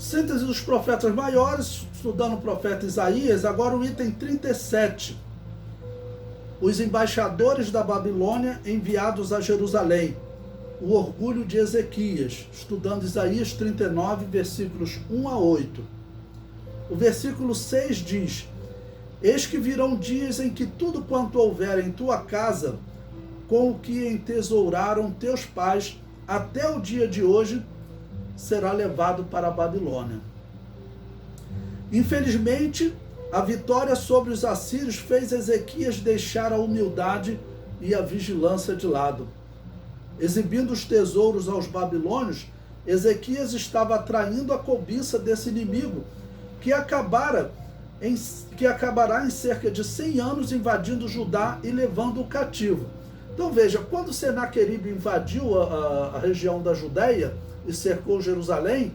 Síntese dos profetas maiores, estudando o profeta Isaías, agora o item 37. Os embaixadores da Babilônia enviados a Jerusalém. O orgulho de Ezequias, estudando Isaías 39, versículos 1 a 8. O versículo 6 diz: Eis que virão dias em que tudo quanto houver em tua casa, com o que entesouraram teus pais, até o dia de hoje, será levado para a Babilônia. Infelizmente, a vitória sobre os assírios fez Ezequias deixar a humildade e a vigilância de lado. Exibindo os tesouros aos babilônios, Ezequias estava atraindo a cobiça desse inimigo, que acabará em cerca de 100 anos invadindo Judá e levando-o cativo. Então veja, quando Senaqueribe invadiu a região da Judéia e cercou Jerusalém,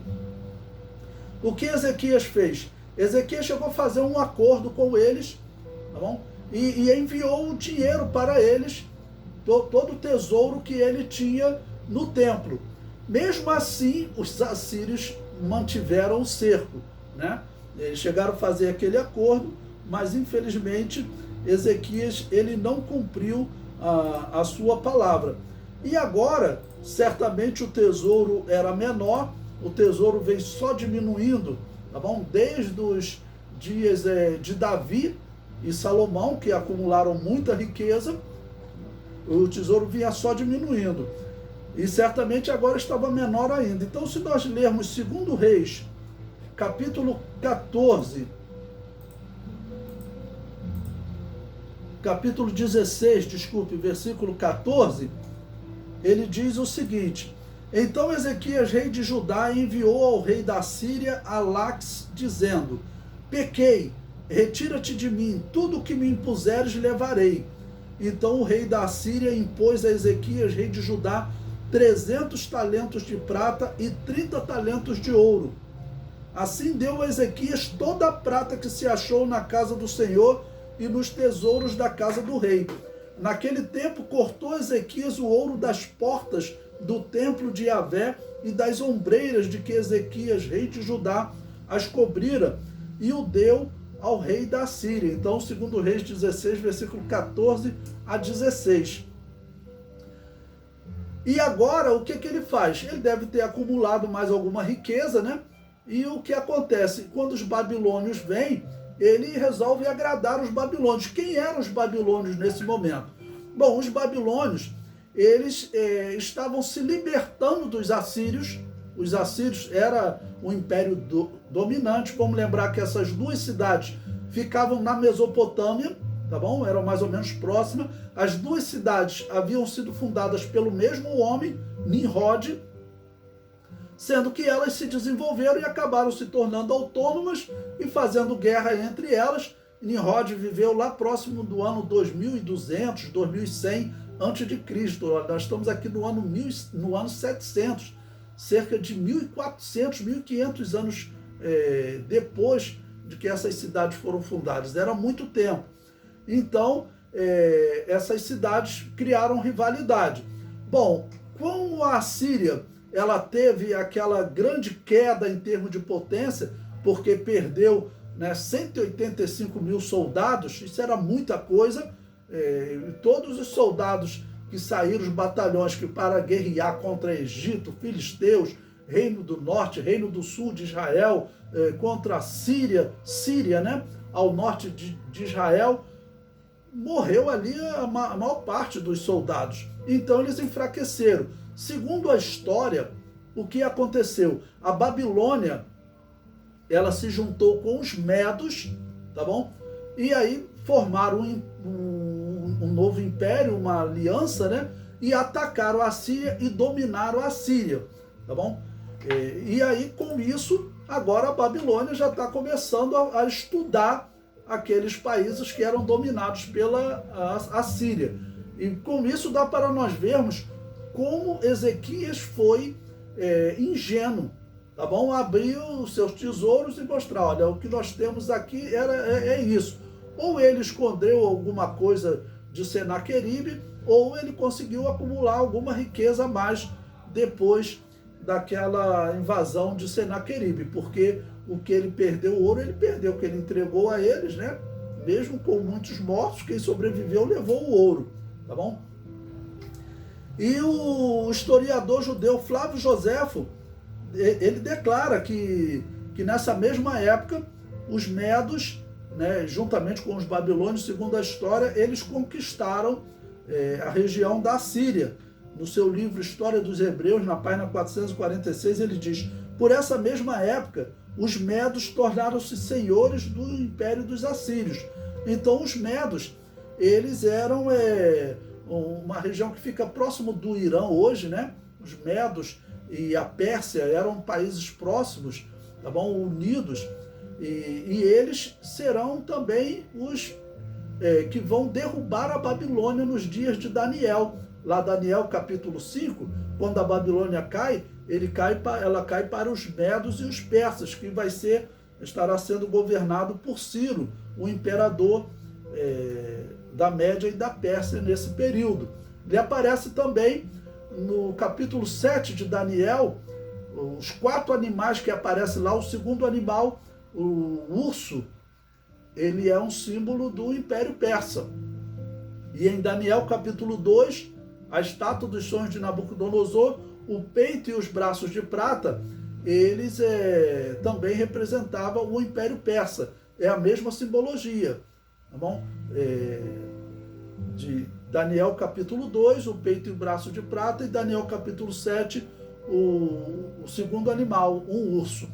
o que Ezequias fez? Ezequias chegou a fazer um acordo com eles, tá bom? E enviou o dinheiro para eles, todo o tesouro que ele tinha no templo. Mesmo assim, os assírios mantiveram o cerco, né? Eles chegaram a fazer aquele acordo, mas infelizmente Ezequias ele não cumpriu a sua palavra. E agora, certamente o tesouro era menor, o tesouro vem só diminuindo, tá bom? Desde os dias de Davi e Salomão, que acumularam muita riqueza, o tesouro vinha só diminuindo. E certamente agora estava menor ainda. Então, se nós lermos 2 Reis, capítulo 14, capítulo 16, desculpe, versículo 14, ele diz o seguinte: Então Ezequias, rei de Judá, enviou ao rei da Síria a Laques, dizendo: Pequei, retira-te de mim, tudo o que me impuseres levarei. Então o rei da Síria impôs a Ezequias, rei de Judá, 300 talentos de prata e 30 talentos de ouro. Assim deu a Ezequias toda a prata que se achou na casa do Senhor e nos tesouros da casa do rei. Naquele tempo cortou Ezequias o ouro das portas do templo de Yahvé e das ombreiras de que Ezequias, rei de Judá, as cobrira, e o deu ao rei da Síria. Então, 2 Reis 16, versículo 14 a 16. E agora, o que ele faz? Ele deve ter acumulado mais alguma riqueza, né? E o que acontece? Quando os babilônios vêm, ele resolve agradar os babilônios. Quem eram os babilônios nesse momento? Bom, os babilônios, eles estavam se libertando dos assírios. Os assírios era um império dominante. Vamos lembrar que essas duas cidades ficavam na Mesopotâmia, tá bom? Eram mais ou menos próximas. As duas cidades haviam sido fundadas pelo mesmo homem, Nimrod, sendo que elas se desenvolveram e acabaram se tornando autônomas e fazendo guerra entre elas. Nimrod viveu lá próximo do ano 2200, 2100 a.C. Nós estamos aqui no ano 700, cerca de 1400, 1500 anos depois de que essas cidades foram fundadas. Era muito tempo. Então, essas cidades criaram rivalidade. Bom, como a Síria ela teve aquela grande queda em termos de potência, porque perdeu 185 mil soldados, isso era muita coisa. Todos os soldados que saíram, os batalhões que para guerrear contra Egito, filisteus, Reino do Norte, Reino do Sul de Israel, contra a Síria, né, ao norte de Israel, morreu ali a maior parte dos soldados. Então eles enfraqueceram. Segundo a história, o que aconteceu? A Babilônia, ela se juntou com os medos, tá bom? E aí formaram um novo império, uma aliança, né? E atacaram a Síria e dominaram a Síria, tá bom? E aí, com isso, agora a Babilônia já está começando a estudar aqueles países que eram dominados pela Síria. E com isso dá para nós vermos como Ezequias foi ingênuo, tá bom? Abrir os seus tesouros e mostrar, olha, o que nós temos aqui é isso. Ou ele escondeu alguma coisa de Senaqueribe, ou ele conseguiu acumular alguma riqueza a mais depois daquela invasão de Senaqueribe, porque o que ele perdeu, o ouro, ele perdeu, o que ele entregou a eles, né? Mesmo com muitos mortos, quem sobreviveu levou o ouro, tá bom? E o historiador judeu Flávio Joséfo, ele declara que nessa mesma época, os medos, né, juntamente com os babilônios, segundo a história, eles conquistaram a região da Síria. No seu livro História dos Hebreus, na página 446, ele diz: por essa mesma época, os medos tornaram-se senhores do império dos assírios. Então, os medos, eles eram uma região que fica próximo do Irã hoje, né? Os medos e a Pérsia eram países próximos, tá bom? Unidos, e eles serão também os que vão derrubar a Babilônia nos dias de Daniel. Lá Daniel capítulo 5, quando a Babilônia cai, ela cai para os medos e os persas, que estará sendo governado por Ciro, o imperador da Média e da Pérsia nesse período. Ele aparece também no capítulo 7 de Daniel, os 4 animais que aparecem lá. O segundo animal, o urso, ele é um símbolo do Império Persa. E em Daniel capítulo 2, a estátua dos sonhos de Nabucodonosor, o peito e os braços de prata, eles também representavam o Império Persa. É a mesma simbologia, tá bom? De Daniel capítulo 2, o peito e o braço de prata, e Daniel capítulo 7, o segundo animal, um urso.